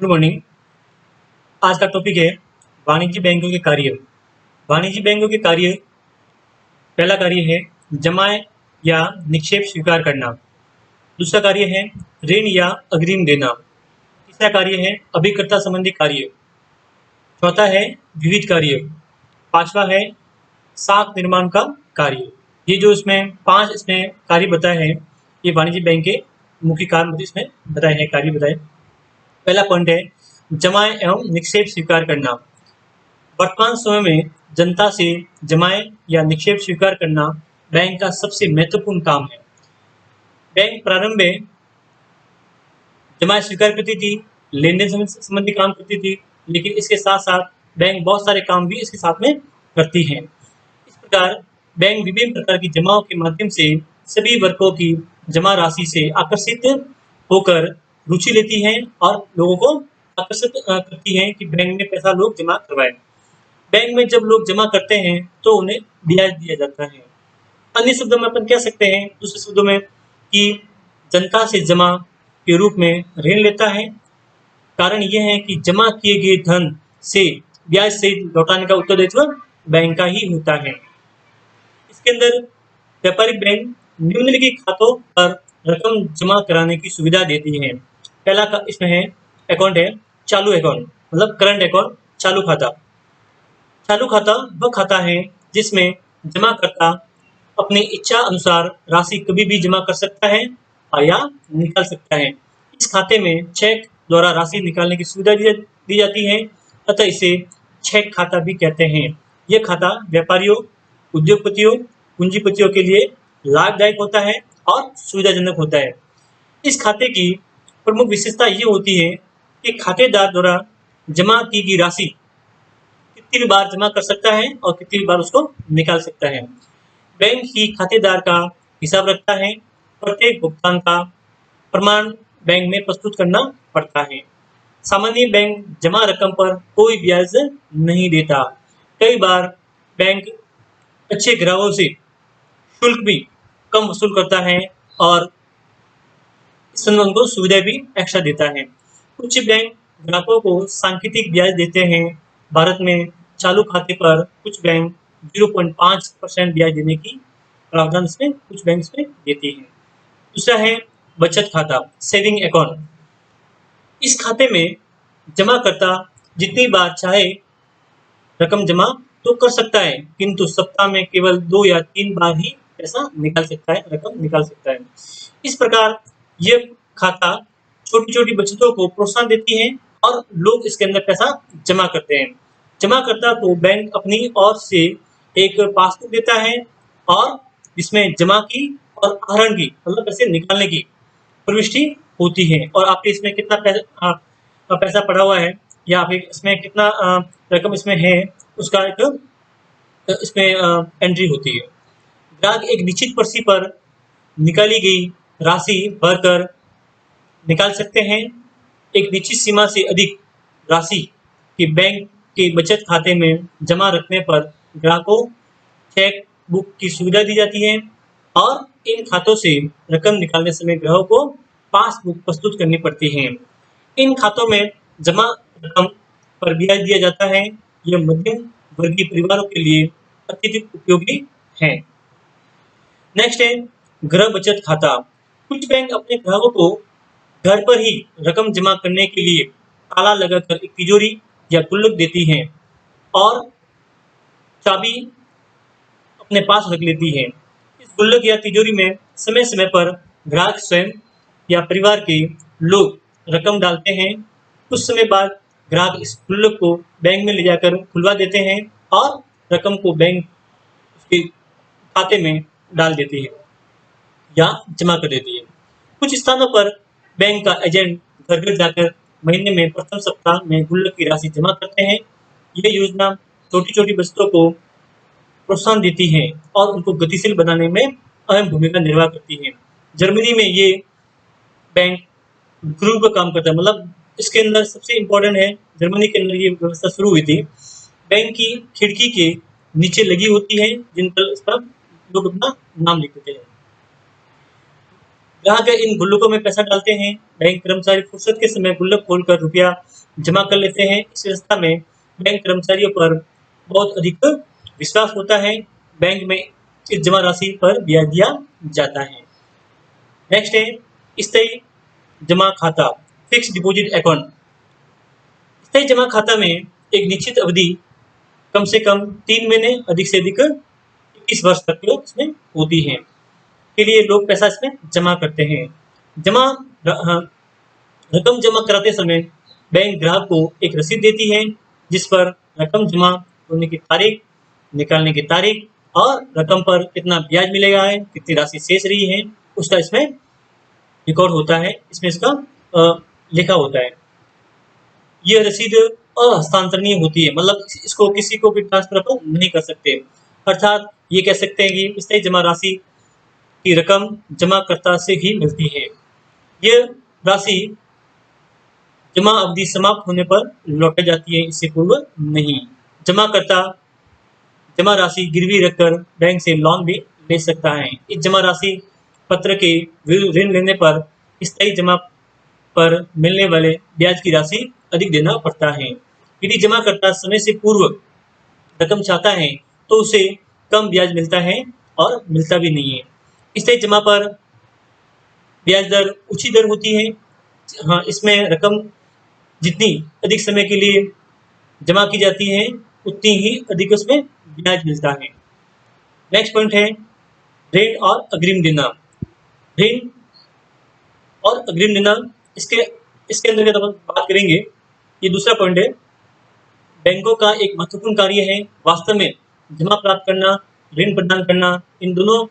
Good morning. आज का topic है वाणिज्य बैंकों के कार्य। वाणिज्य बैंकों के कार्य, पहला कार्य है जमा या निक्षेप स्वीकार करना। दूसरा कार्य है ऋण या अग्रिम देना। तीसरा कार्य है अभिकर्ता संबंधी कार्य। चौथा है विविध कार्य। पांचवा है साख निर्माण का कार्य। ये जो इसमें पांच इसमें कार्य बताए हैं, ये वाणिज्य बैंक के मुख्य कार्य मुझे इसमें बताए हैं, कार्य बताए। पहला पॉइंट है जमा एवं निक्षेप स्वीकार करना। वर्तमान समय में जनता से जमाए या निक्षेप स्वीकार करना बैंक का सबसे महत्वपूर्ण काम है। बैंक प्रारंभ में जमा स्वीकार करती थी, लेन देन संबंधी काम करती थी, लेकिन इसके साथ साथ बैंक बहुत सारे काम भी इसके साथ में करती है। इस प्रकार बैंक विभिन्न प्रकार की जमाओं के माध्यम से सभी वर्गों की जमा राशि से आकर्षित होकर रुचि लेती है और लोगों को आकर्षित करती है कि बैंक में पैसा लोग जमा करवाएं। बैंक में जब लोग जमा करते हैं तो उन्हें ब्याज दिया जाता है। अन्य शब्दों में अपन कह सकते हैं, दूसरे शब्दों में, कि जनता से जमा के रूप में ऋण लेता है। कारण यह है कि जमा किए गए धन से ब्याज सहित लौटाने का उत्तरदायित्व बैंक का ही होता है। इसके अंदर व्यापारिक बैंक निम्नलिखित खातों पर रकम जमा कराने की सुविधा देती है। पहला का इसमें है अकाउंट है चालू अकाउंट, मतलब करंट अकाउंट, चालू खाता। चालू खाता वह खाता है जिसमें जमाकर्ता अपनी इच्छा अनुसार राशि कभी भी जमा कर सकता है या निकाल सकता है। इस खाते में चेक द्वारा राशि निकालने की सुविधा दी जाती है, अतः इसे चेक खाता भी कहते हैं। यह खाता व्यापारियों, उद्योगपतियों, पूंजीपतियों के लिए लाभदायक होता है और सुविधाजनक होता है। इस खाते की प्रमुख विशेषता ये होती है कि खातेदार द्वारा जमा की गई राशि कितनी बार जमा कर सकता है और कितनी बार उसको निकाल सकता है। बैंक ही खातेदार का हिसाब रखता है। प्रत्येक भुगतान का प्रमाण बैंक में प्रस्तुत करना पड़ता है। सामान्य बैंक जमा रकम पर कोई ब्याज नहीं देता। कई बार बैंक अच्छे ग्राहकों से शुल्क भी कम वसूल करता है और इस समय उनको सुविधा भी एक्स्ट्रा देता है। कुछ बैंक ग्राहकों को सांकेतिक ब्याज देते हैं। भारत में चालू खाते पर कुछ बैंक 0.5% ब्याज देने की प्रावधान इसमें कुछ बैंक में देती है। दूसरा है बचत खाता, सेविंग अकाउंट। इस खाते में जमाकर्ता जितनी बार चाहे रकम जमा तो कर सकता है, किंतु सप्ताह में केवल 2 या 3 बार ही पैसा निकाल सकता है, रकम निकाल सकता है। इस प्रकार ये खाता छोटी-छोटी बचतों को प्रोत्साहन देती है और लोग इसके अंदर पैसा जमा करते हैं। जमाकर्ता को बैंक अपनी ओर से एक पासबुक देता है और जिसमें जमा की और आहरण की, मतलब पैसे निकालने की प्रविष्टि होती है और आपके इसमें कितना पैसा पड़ा हुआ है या फिर इसमें कितना रकम इसमें है, उसका एक इसमें एंट्री होती है। ग्राहक एक निश्चित पर्ची पर निकाली गई राशि भरकर निकाल सकते हैं। एक निश्चित सीमा से अधिक राशि की बैंक के बचत खाते में जमा रखने पर ग्राहकों चेक बुक की सुविधा दी जाती है और इन खातों से रकम निकालने समय ग्राहकों को पासबुक प्रस्तुत करनी पड़ती है। इन खातों में जमा रकम पर ब्याज दिया जाता है। यह मध्यम वर्गीय परिवारों के लिए अत्यधिक उपयोगी है। नेक्स्ट है गृह बचत खाता। कुछ बैंक अपने ग्राहकों को घर पर ही रकम जमा करने के लिए ताला लगाकर एक तिजोरी या गुल्लक देती हैं और चाबी अपने पास रख लेती है। इस गुल्लक या तिजोरी में समय समय पर ग्राहक स्वयं या परिवार के लोग रकम डालते हैं। कुछ समय बाद ग्राहक इस गुल्लक को बैंक में ले जाकर खुलवा देते हैं और रकम को बैंक उसके खाते में डाल देती है या जमा कर देती है। कुछ स्थानों पर बैंक का एजेंट घर घर जाकर महीने में प्रथम सप्ताह में गुल्लक की राशि जमा करते हैं। यह योजना छोटी छोटी बचतों को प्रोत्साहन देती है और उनको गतिशील बनाने में अहम भूमिका निर्वाह करती है। जर्मनी में ये बैंक ग्रुप का काम करता है, मतलब इसके अंदर सबसे इम्पोर्टेंट है, जर्मनी के अंदर ये व्यवस्था शुरू हुई थी। बैंक की खिड़की के नीचे लगी होती है जिन पर इस पर लोग अपना नाम लिख देते हैं। ग्राहक इन गुल्लकों में पैसा डालते हैं। बैंक कर्मचारी फुर्सत के समय गुल्लक खोलकर रुपया जमा कर लेते हैं। इस व्यवस्था में बैंक कर्मचारियों पर बहुत अधिक विश्वास होता है। बैंक में इस जमा राशि पर ब्याज दिया जाता है। नेक्स्ट है स्थायी जमा खाता, फिक्स डिपॉजिट अकाउंट। स्थायी जमा खाता में एक निश्चित अवधि कम से कम 3 महीने, अधिक से अधिक 21 वर्ष तक इसमें होती है, के लिए लोग पैसा इसमें जमा करते हैं। जमा रकम जमा कराते समय बैंक ग्राहक को एक रसीद देती है, जिस पर रकम जमा होने की तारीख, निकालने की तारीख और रकम पर कितना ब्याज मिलेगा है, कितनी राशि शेष रही है, उसका इसमें रिकॉर्ड होता है। इसमें इसका लिखा होता है। यह रसीद अहस्तांतरणीय होती है, मतलब इसको किसी को भी ट्रांसफर अपन नहीं कर सकते। अर्थात ये कह सकते हैं कि स्थायी जमा राशि की रकम जमाकर्ता से ही मिलती है। यह राशि जमा अवधि समाप्त होने पर लौटाई जाती है, इससे पूर्व नहीं। जमाकर्ता जमा राशि गिरवी रखकर बैंक से लोन भी ले सकता है। इस जमा राशि पत्र के विरुद्ध ऋण लेने पर स्थायी जमा पर मिलने वाले ब्याज की राशि अधिक देना पड़ता है। यदि जमाकर्ता समय से पूर्व रकम चाहता है तो उसे कम ब्याज मिलता है और मिलता भी नहीं है। स्थायी जमा पर ब्याज दर ऊंची दर होती है। हाँ, इसमें रकम जितनी अधिक समय के लिए जमा की जाती है उतनी ही अधिक उसमें ब्याज मिलता है। नेक्स्ट पॉइंट है ऋण और अग्रिम देना। ऋण और अग्रिम देना, इसके इसके अंतर्गत अपन बात करेंगे। ये दूसरा पॉइंट है। बैंकों का एक महत्वपूर्ण कार्य है वास्तव में जमा प्राप्त करना, ऋण प्रदान करना। इन दोनों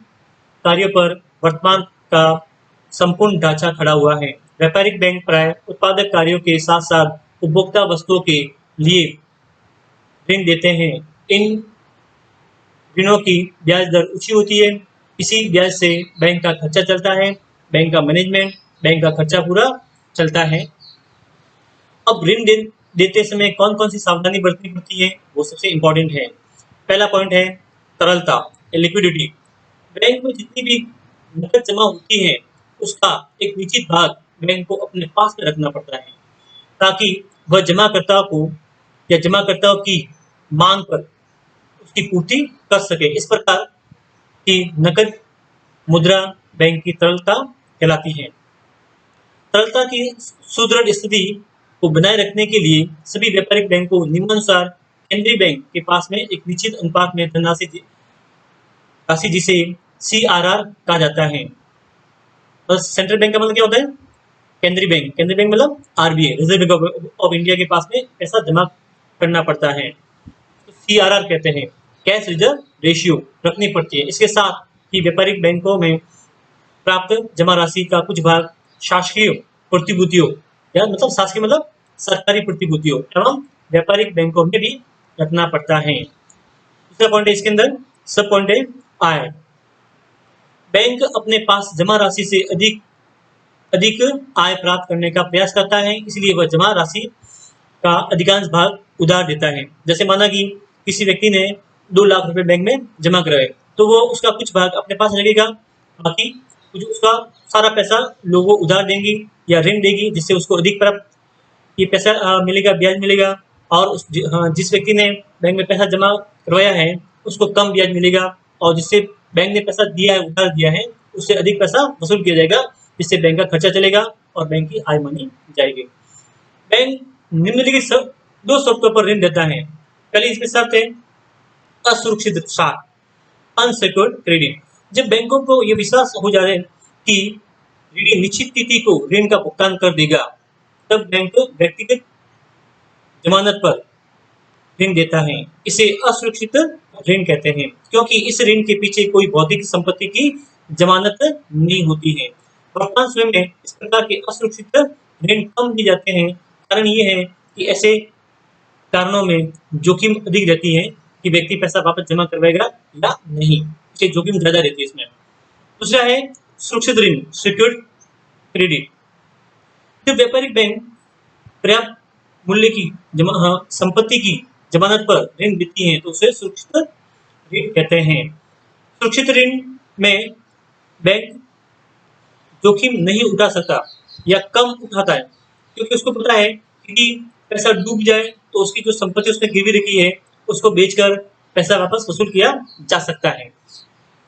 कार्यों पर वर्तमान का संपूर्ण ढांचा खड़ा हुआ है। व्यापारिक बैंक प्राय उत्पादक कार्यों के साथ साथ उपभोक्ता वस्तुओं के लिए ऋण देते हैं। इन ऋणों की ब्याज दर ऊंची होती है। इसी ब्याज से बैंक का खर्चा चलता है, बैंक का मैनेजमेंट, बैंक का खर्चा पूरा चलता है। अब ऋण देते समय कौन कौन सी सावधानी बरतनी पड़ती है, वो सबसे इंपॉर्टेंट है। पहला पॉइंट है तरलता, लिक्विडिटी। बैंक में जितनी भी नकद जमा होती है उसका एक निश्चित भाग बैंक को अपने पास में रखना पड़ता है, ताकि वह जमाकर्ताओं को या जमाकर्ताओं की मांग पर उसकी पूर्ति कर सके। इस प्रकार की नकद मुद्रा बैंक की तरलता कहलाती है। तरलता की सुदृढ़ स्थिति को बनाए रखने के लिए सभी व्यापारिक बैंकों को निम्नानुसार केंद्रीय बैंक के पास में एक निश्चित अनुपात में धनराशि, जिसे CRR कहा जाता है। और सेंट्रल बैंक का मतलब क्या होता है? केंद्रीय बैंक। केंद्रीय बैंक मतलब RBI, reserve bank of India के पास में पैसा जमा करना पड़ता है, तो CRR कहते हैं। कैश रिजर्व रेशियो रखनी पड़ती है। इसके साथ ही व्यापारिक बैंकों में प्राप्त जमा राशि का कुछ भाग शासकीय प्रतिभूतियों, या मतलब शासकीय मतलब सरकारी प्रतिभूतियों एवं व्यापारिक बैंकों में भी रखना पड़ता है। दूसरा पॉइंट है इसके अंदर, सब पॉइंट है आय। बैंक अपने पास जमा राशि से अधिक अधिक आय प्राप्त करने का प्रयास करता है, इसलिए वह जमा राशि का अधिकांश भाग उधार देता है। जैसे माना कि किसी व्यक्ति ने 2 लाख रुपए बैंक में जमा कराए, तो वो उसका कुछ भाग अपने पास रखेगा, बाकी कुछ उसका सारा पैसा लोगों उधार देंगी या ऋण देगी, जिससे उसको अधिक प्राप्त ये पैसा मिलेगा, ब्याज मिलेगा। और जिस व्यक्ति ने बैंक में पैसा जमा करवाया है उसको कम ब्याज मिलेगा, और जिससे बैंक ने पैसा दिया है, उधार दिया है, उससे अधिक पैसा वसूल किया जाएगा, जिससे बैंक का खर्चा चलेगा और बैंक की आय मानी जाएगी। बैंक निम्नलिखित 2 शर्तों पर ऋण देता है। पहली इसमें शर्त है असुरक्षित ऋण, अनसिक्योर्ड क्रेडिट। जब बैंकों को यह विश्वास हो जाए कि ऋणी निश्चित तिथि को ऋण का भुगतान कर देगा, तब बैंक व्यक्तिगत जमानत पर ऋण देता है। इसे असुरक्षित ऋण कहते हैं, क्योंकि इस ऋण के पीछे कोई भौतिक संपत्ति की जमानत नहीं होती है। वर्तमान समय में इस प्रकार के असुरक्षित ऋण कम किए जाते हैं। कारण ये है कि ऐसे कारणों में जोखिम अधिक रहती है कि व्यक्ति पैसा वापस जमा करवाएगा या नहीं, इससे जोखिम ज्यादा रहती है इसमें। दूसरा है सुरक्षित ऋण, सिक्योर्ड क्रेडिट। जब व्यापारिक बैंक पर्याप्त मूल्य की संपत्ति की जमानत पर ऋण देती है तो उसे सुरक्षित ऋण कहते हैं। सुरक्षित ऋण में बैंक जोखिम नहीं उठा सकता या कम उठाता है, क्योंकि उसको पता है कि पैसा डूब जाए तो उसकी जो संपत्ति उसने गिरवी रखी है उसको बेचकर पैसा वापस वसूल किया जा सकता है,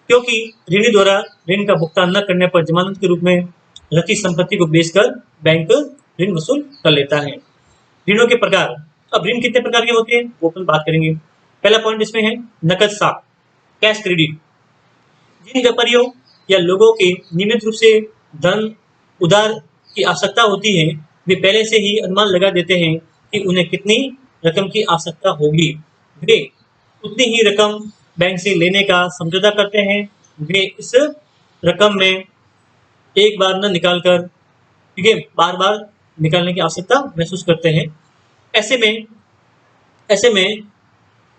क्योंकि ऋणी द्वारा ऋण का भुगतान न करने पर जमानत के रूप में रखी संपत्ति को बेचकर बैंक ऋण वसूल कर लेता है। ऋणों के प्रकार। अब ऋण कितने प्रकार के होते हैं वो अपन बात करेंगे। पहला पॉइंट इसमें है नकद साख, कैश क्रेडिट। जिन व्यापारियों या लोगों के नियमित रूप से धन उधार की आवश्यकता होती है, वे पहले से ही अनुमान लगा देते हैं कि उन्हें कितनी रकम की आवश्यकता होगी। वे उतनी ही रकम बैंक से लेने का समझौता करते हैं। वे इस रकम में एक बार न निकाल कर, ठीक है, बार बार निकालने की आवश्यकता महसूस करते हैं। ऐसे में ऐसे में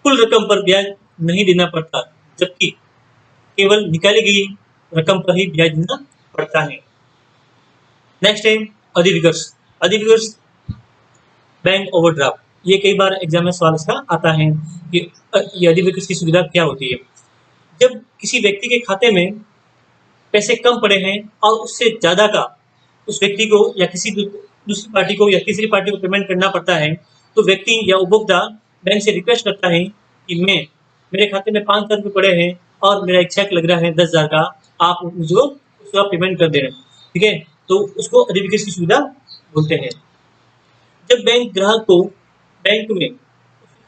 कुल रकम पर ब्याज नहीं देना पड़ता, जबकि केवल निकाली गई रकम पर ही ब्याज देना पड़ता है। नेक्स्ट है अधिविकर्ष। अधिविकर्ष बैंक ओवरड्राफ्ट। ये कई बार एग्जाम में सवाल इसका आता है कि ये अधिविकर्ष की सुविधा क्या होती है। जब किसी व्यक्ति के खाते में पैसे कम पड़े हैं और उससे ज्यादा का उस व्यक्ति को या किसी दूसरी पार्टी को या तीसरी पार्टी को पेमेंट करना पड़ता है, तो व्यक्ति या उपभोक्ता बैंक से रिक्वेस्ट करता है कि मेरे खाते में 500 रुपये पड़े हैं और मेरा एक चेक लग रहा है 10,000 का, आप मुझे उसका पेमेंट कर दे रहे हैं, ठीक है, तो उसको अधिविकर्ष की सुविधा बोलते हैं। जब बैंक ग्राहक को बैंक में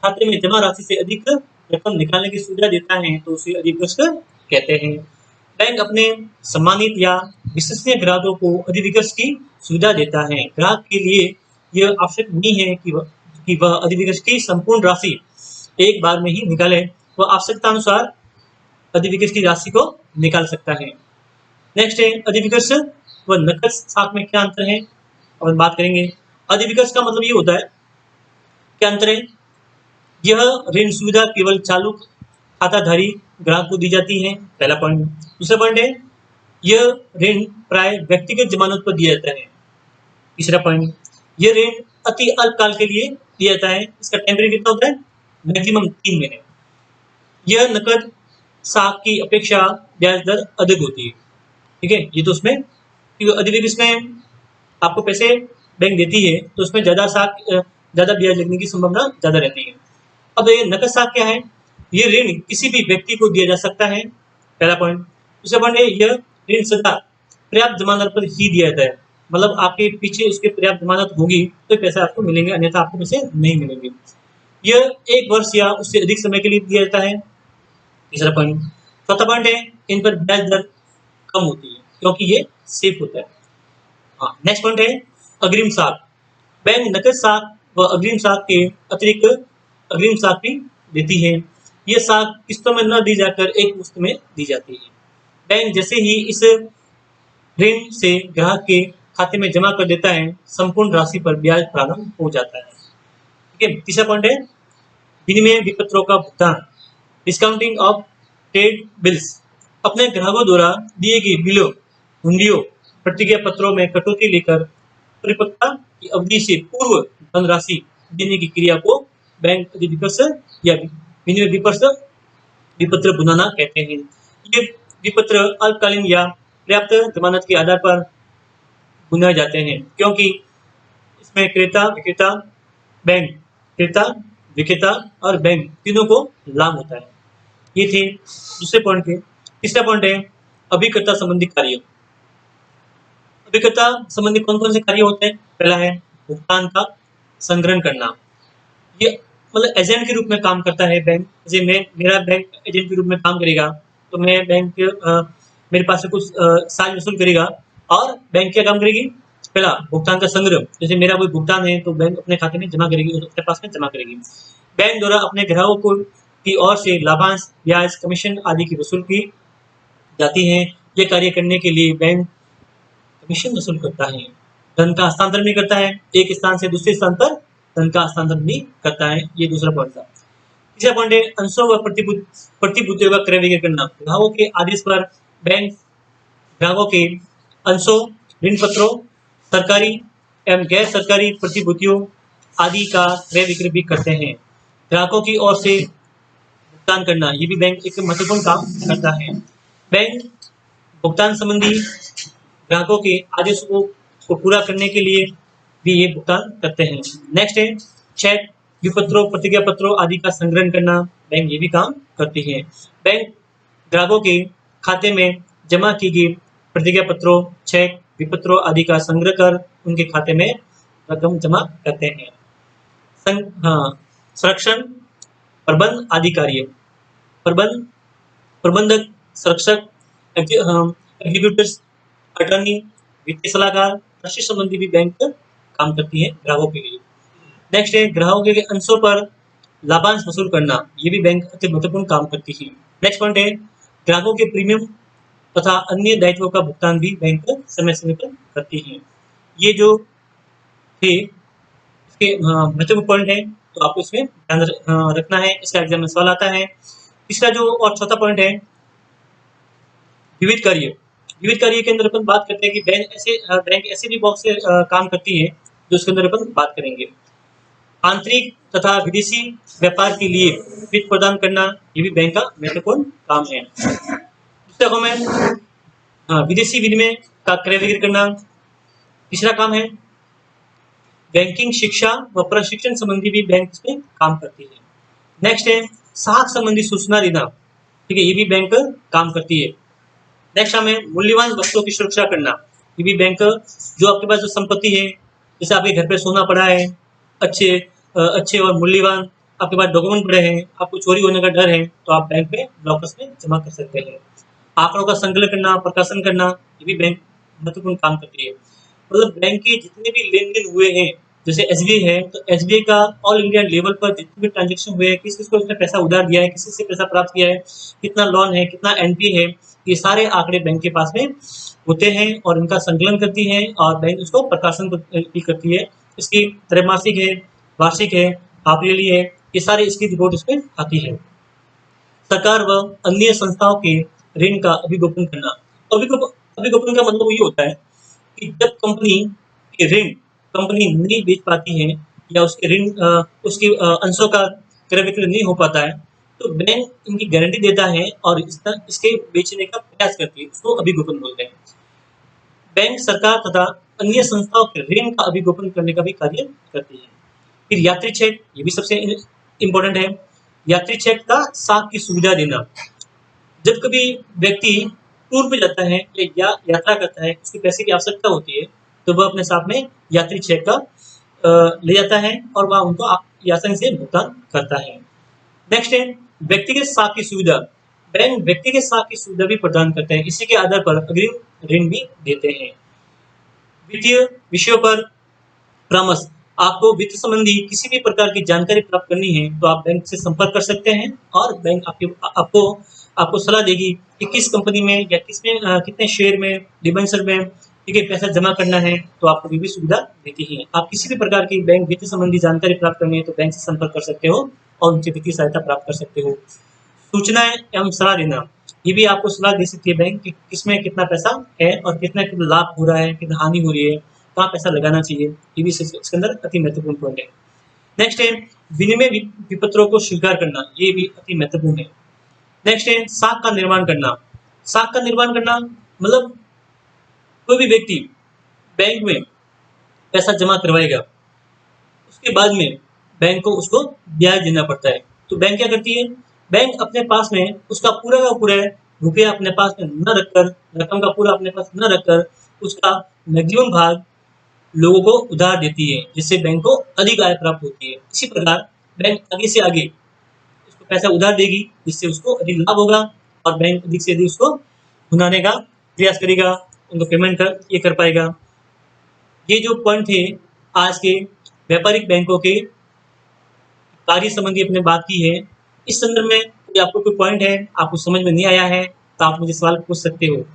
खाते में जमा राशि से अधिक रकम निकालने की सुविधा देता है तो उसे अधिविकर्ष कहते हैं। बैंक अपने सम्मानित या विश्वसनीय ग्राहकों को अधिविकर्ष की सुविधा देता है। ग्राहक के लिए यह आवश्यक नहीं है कि वह अधिविकर्ष की संपूर्ण राशि एक बार में ही निकाले, वह आवश्यकता अनुसार अधिविकर्ष की राशि को निकाल सकता है। नेक्स्ट है अधिविकर्ष व नकद साख में क्या अंतर है, अब बात करेंगे। अधिविकर्ष का मतलब ये होता है, क्या अंतर है, यह ऋण सुविधा केवल चालू खाताधारी ग्राहक को दी जाती है, पहला पॉइंट। दूसरा पॉइंट है यह ऋण प्राय व्यक्तिगत जमानत पर दिया जाता है। तीसरा पॉइंट, यह ऋण अति अल्पकाल के लिए दिया जाता है, इसका टाइम पीरियड कितना होता है, मैक्सिमम 3 महीने। यह नकद साख की अपेक्षा ब्याज दर अधिक होती है, ठीक है, ये तो उसमें अधिविकर्ष में आपको पैसे बैंक देती है तो उसमें ज्यादा ब्याज लगने की संभावना ज्यादा रहती है। अब ये नकद साख क्या है, ये ऋण किसी भी व्यक्ति को दिया जा सकता है, पहला पॉइंट। दूसरा पॉइंट है यह ऋण सदा पर्याप्त जमानत पर ही दिया जाता है, मतलब आपके पीछे उसके पर्याप्त जमानत होगी तो पैसे आपको मिलेंगे, अन्यथा आपको पैसे नहीं मिलेंगे। यह 1 वर्ष या उससे अधिक समय के लिए दिया जाता है, तीसरा पॉइंट। चौथा पॉइंट है इन पर ब्याज दर कम होती है क्योंकि ये सेफ होता है। हाँ, नेक्स्ट पॉइंट है अग्रिम साख। बैंक नकद साख व अग्रिम साख के अतिरिक्त अग्रिम साख भी देती है। यह साख किस्तों में न दी जाकर एक मुश्त में दी जाती है। बैंक जैसे ही इस ऋण से ग्राहक के खाते में जमा कर देता है, संपूर्ण राशि पर ब्याज प्रारंभ हो जाता है, ठीक है। तीसरा पॉइंट है विनिमय विपत्रों का भुगतान, डिस्काउंटिंग ऑफ ट्रेड बिल्स। अपने ग्राहकों द्वारा दिए गए बिलों, हुंडियों, प्रतिज्ञा पत्रों में कटौती लेकर परिपक्वता की अवधि से पूर्व धनराशि देने की क्रिया को बैंक अधिविकर्ष या विनिमय विपत्र बुनाना कहते हैं। ये विपत्र अल्पकालीन या पर्याप्त जमानत के आधार पर बुनाए जाते हैं, क्योंकि इसमें क्रेता विक्रेता और बैंक तीनों को लाभ होता है। ये थे दूसरे पॉइंट के। तीसरा पॉइंट है अभिकर्ता संबंधी कार्य। अभिकर्ता संबंधी कौन कौन से कार्य होते हैं, पहला है भुगतान का संग्रहण करना। ये मतलब एजेंट के रूप में काम करता है बैंक। जैसे मेरा बैंक एजेंट के रूप में काम करेगा तो मैं बैंक मेरे पास से कुछ साल वसूल करेगा और बैंक क्या काम करेगी, पहला भुगतान का संग्रह। जैसे मेरा कोई भुगतान है तो बैंक अपने खाते में जमा करेगी, अपने पास में जमा करेगी। बैंक द्वारा अपने ग्राहकों को की ओर से लाभांश, ब्याज, कमीशन आदि की वसूल की जाती है। ये कार्य करने के लिए बैंक कमीशन वसूल करता है, धन का हस्तांतरण भी करता है, एक स्थान से दूसरे स्थान पर धन का हस्तांतरण भी करता है। ये दूसरा पॉइंट था। तीसरा पॉइंट है अंशों व प्रतिभूतियों का क्रय विक्रय करना। ग्राहकों के आदेश पर बैंक ग्राहकों के अंशों, ऋण पत्रों, सरकारी एवं गैर सरकारी प्रतिभूतियों आदि का क्रय विक्रय भी करते हैं। ग्राहकों की ओर से भुगतान करना, ये भी बैंक एक महत्वपूर्ण काम करता है। बैंक भुगतान संबंधी ग्राहकों के आदेशों को पूरा करने के लिए भी ये भुगतान करते हैं। नेक्स्ट है चेक, विपत्रों, प्रतिज्ञा पत्रों आदि का संग्रहण करना, बैंक ये भी काम करती है। बैंक ग्राहकों के खाते में जमा की गई प्रतिज्ञा पत्रों, चेक, विपत्रों आदि का संग्रह कर उनके खाते में रकम जमा करते हैं। संरक्षण, प्रबंध आदि कार्य, प्रबंधक, संरक्षक, एग्जीक्यूटिव्स, अटर्नी, वित्तीय सलाहकार, कृषि संबंधी भी बैंक काम करती है ग्राहकों के लिए। नेक्स्ट है ग्राहकों के अंशों पर लाभांश वसूल करना, ये भी बैंक अति महत्वपूर्ण काम करती है। नेक्स्ट पॉइंट है ग्राहकों के प्रीमियम तथा अन्य दायित्वों का भुगतान भी बैंक समय समय पर करती है। ये जो थे इसके महत्वपूर्ण पॉइंट है, तो आपको इसमें ध्यान रखना है, इसका एग्जाम में सवाल आता है। इसका जो और चौथा पॉइंट है विविध कार्य। विविध कार्य के अंदर अपन बात करते हैं कि बैंक ऐसे भी बहुत से काम करती है जो उसके अंदर अपन बात करेंगे। आंतरिक तथा विदेशी व्यापार के लिए वित्त प्रदान करना, ये भी बैंक का महत्वपूर्ण काम है। दूसरा काम है विदेशी विनिमय का क्रय विक्रय करना। तीसरा काम है बैंकिंग शिक्षा व प्रशिक्षण संबंधी भी बैंक इसमें काम करती है। नेक्स्ट है साख संबंधी सूचना देना, ठीक है, ये भी बैंक काम करती है। नेक्स्ट काम है मूल्यवान वस्तुओं की सुरक्षा करना, ये भी बैंक जो आपके पास जो संपत्ति है, जैसे आपके घर पे सोना पड़ा है, अच्छे और मूल्यवान आपके पास डॉक्यूमेंट पड़े हैं, आपको चोरी होने का डर है, तो आप बैंक में लॉकर्स में जमा कर सकते हैं। आंकड़ों का संकलन करना, प्रकाशन करना, ये भी बैंक महत्वपूर्ण काम करती है। मतलब बैंक के जितने भी लेन देन हुए हैं, जैसे एसबीआई है, तो एसबीआई का ऑल इंडिया लेवल पर जितने भी ट्रांजेक्शन हुए हैं, किस किस को उसने पैसा उधार दिया है, किसी से पैसा प्राप्त किया है, कितना लोन है, कितना एनपीए है, ये सारे आंकड़े बैंक के पास में होते हैं और इनका संकलन करती है और बैंक उसको प्रकाशन भी करती है। इसकी त्रैमासिक है, वार्षिक है, हाफ-ईयरली है, ये सारी इसकी रिपोर्ट इसमें आती है। सरकार व अन्य संस्थाओं के ऋण का अभिगोपन करना। अभिगोपन का मतलब ये होता है कि जब कंपनी के ऋण कंपनी नहीं बेच पाती है या उसके ऋण उसके अंशों का क्रय विक्रय नहीं हो पाता है, तो बैंक इनकी गारंटी देता है और इसके बेचने का प्रयास करती है, उसको अभिगोपन बोलते हैं। बैंक सरकार तथा अन्य संस्थाओं के ऋण का अभिगोपन करने का भी कार्य करती है। फिर यात्री चेक, ये भी सबसे इम्पोर्टेंट है। यात्री चेक का साख की सुविधा देना। जब कभी व्यक्ति टूर पे जाता है या यात्रा करता है, उसके पैसे की आवश्यकता होती है, तो वह अपने साथ में यात्री चेक का ले जाता है और वह उनको आसानी से भुगतान करता है। नेक्स्ट है व्यक्तिगत साख की सुविधा। बैंक व्यक्तिगत साख की सुविधा भी प्रदान करते हैं, इसी के आधार पर अग्रिम ऋण भी देते हैं। वित्तीय विषयों पर परामर्श। आपको वित्त संबंधी किसी भी प्रकार की जानकारी प्राप्त करनी है तो आप बैंक से संपर्क कर सकते हैं और बैंक आपको सलाह देगी कि किस कंपनी में या किसमें कितने शेयर में, डिबेंचर में ठीक है पैसा जमा करना है, तो आपको ये भी सुविधा देती है। आप किसी भी प्रकार की बैंक वित्त संबंधी जानकारी प्राप्त करनी है तो बैंक से संपर्क कर सकते हो और उनसे वित्तीय सहायता प्राप्त कर सकते हो। सूचनाएं एवं सलाह देना, ये भी आपको सलाह दे सकती है बैंक कि किसमें कितना पैसा है और कितना लाभ हो रहा है, कितना हानि हो रही है, कहाँ पैसा लगाना चाहिए, ये भी इसके अंदर अति महत्वपूर्ण पॉइंट है। नेक्स्ट है विनिमय विपत्रों को स्वीकार करना, ये भी अति महत्वपूर्ण है। नेक्स्ट है साख का निर्माण करना। साख का निर्माण करना मतलब कोई भी व्यक्ति बैंक में पैसा जमा करवाएगा, उसके बाद में बैंक को उसको ब्याज देना पड़ता है, तो बैंक क्या करती है, बैंक अपने पास में उसका पूरा का पूरा रुपया अपने पास में न रखकर, रकम का पूरा अपने पास न रखकर उसका मैक्सिमम भाग लोगों को उधार देती है, जिससे बैंक को अधिक आय प्राप्त होती है। इसी प्रकार बैंक आगे से आगे उसको पैसा उधार देगी, जिससे उसको अधिक लाभ होगा और बैंक अधिक से अधिक उसको भुनाने का प्रयास करेगा, उनको पेमेंट कर पाएगा। ये जो पॉइंट थे आज के व्यापारिक बैंकों के कार्य संबंधी अपने बात की है। इस संदर्भ में आपको कोई पॉइंट है, आपको समझ में नहीं आया है, तो आप मुझे सवाल पूछ सकते हो।